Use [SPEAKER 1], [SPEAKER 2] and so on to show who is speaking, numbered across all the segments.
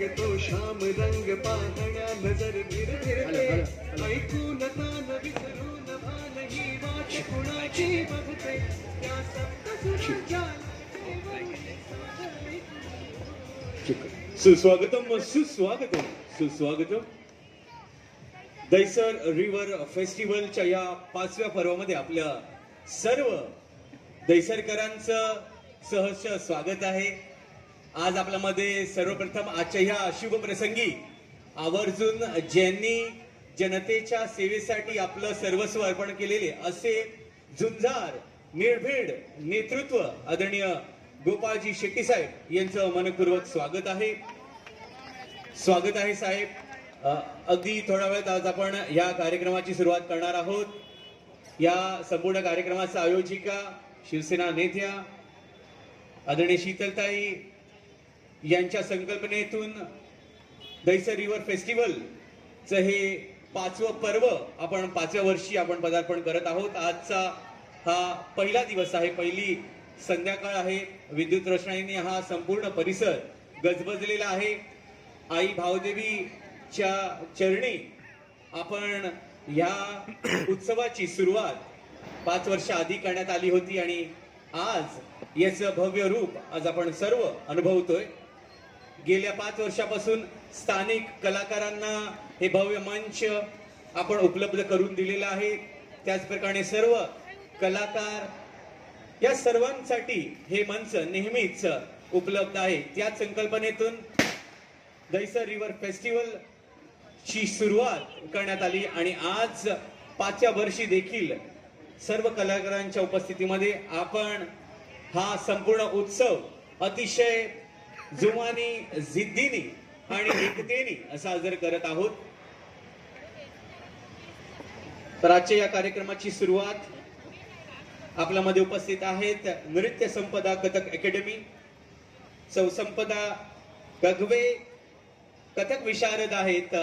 [SPEAKER 1] सांगतो श्याम रंग पाहण्या नजर भिरभिरते ऐकून तान विसरून भान ही वाट कुणाची बघते त्या सप्तसुरांच्या
[SPEAKER 2] सुस्वागतम सुस्वागतम सुस्वागतम. दैसर रिव्हर फेस्टिवलच्या या 5व्या पर्वामध्ये आपल्या सर्व दैसरकरांचं सहर्ष स्वागत आहे. आज आपल्यामध्ये सर्वप्रथम आजच्या ह्या शुभ प्रसंगी आवर्जून ज्यांनी जनतेच्या सेवेसाठी आपलं सर्वस्व अर्पण केलेले असे झुंजार निर्भीड नेतृत्व आदरणीय गोपाळजी शेट्टी साहेब यांचं मनपूर्वक स्वागत आहे. स्वागत आहे साहेब. अगदी थोड्या वेळात आज आपण या कार्यक्रमाची सुरुवात करणार आहोत. या संपूर्ण कार्यक्रमाचा आयोजिका शिवसेना नेत्या आदरणीय शीतलताई यांच्या संकल्पनेतून दैसर रिव्हर फेस्टिवलचं हे 5वं पर्व आपण 5व्या वर्षी आपण पदार्पण करत आहोत. आजचा हा पहिला दिवस आहे, पहिली संध्याकाळ आहे. विद्युत रोषणाईने हा संपूर्ण परिसर गजबजलेला आहे. आई भावदेवीच्या चरणी आपण या उत्सवाची सुरुवात 5 वर्ष आधी करण्यात आली होती आणि आज याचं भव्य रूप आज आपण सर्व अनुभवतोय. गेल्या 5 वर्षापासून स्थानिक कलाकारांना हे भव्य मंच आपण उपलब्ध करून दिलेला आहे. त्याचप्रमाणे सर्व कलाकार या सर्वांसाठी हे मंच नेहमीच उपलब्ध आहे. त्याच संकल्पनेतून दैसर रिव्हर फेस्टिवल ची सुरुवात करण्यात आली आणि आज 5व्या वर्षी देखील सर्व कलाकारांच्या उपस्थितीमध्ये आपण हा संपूर्ण उत्सव अतिशय जुमानी जिद्दीने आणि एकतेने साजरा करत आहोत. तर आजच्या या कार्यक्रमाची सुरुवात आपल्यामध्ये उपस्थित आहेत नृत्य संपदा कथक अकॅडमी, सौ संपदा गगवे कथक विशारद आहेत.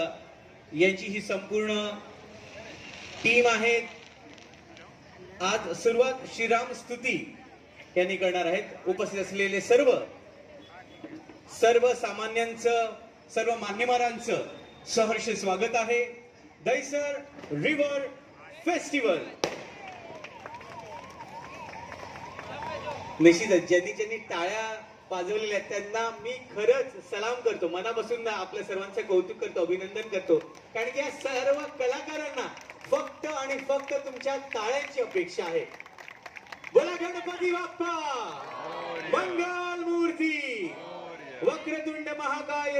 [SPEAKER 2] यांची ही संपूर्ण टीम आहे. आज सुरुवात श्रीराम स्तुती यांनी करणार आहेत. उपस्थित असलेले सर्व सामान्यांचं, सर्व मान्यवरांचं सहर्ष स्वागत आहे. Dahisar river festival. निश्चितच ज्यांनी टाळ्या वाजवलेल्या त्यांना मी खरंच सलाम करतो, मनापासून आपल्या सर्वांचं कौतुक करतो, अभिनंदन करतो. कारण की या सर्व कलाकारांना फक्त आणि फक्त तुमच्या टाळ्यांची अपेक्षा आहे. बोला गणपती बाप्पा, मंगल मूर्ती, वक्रतुंड महाकाय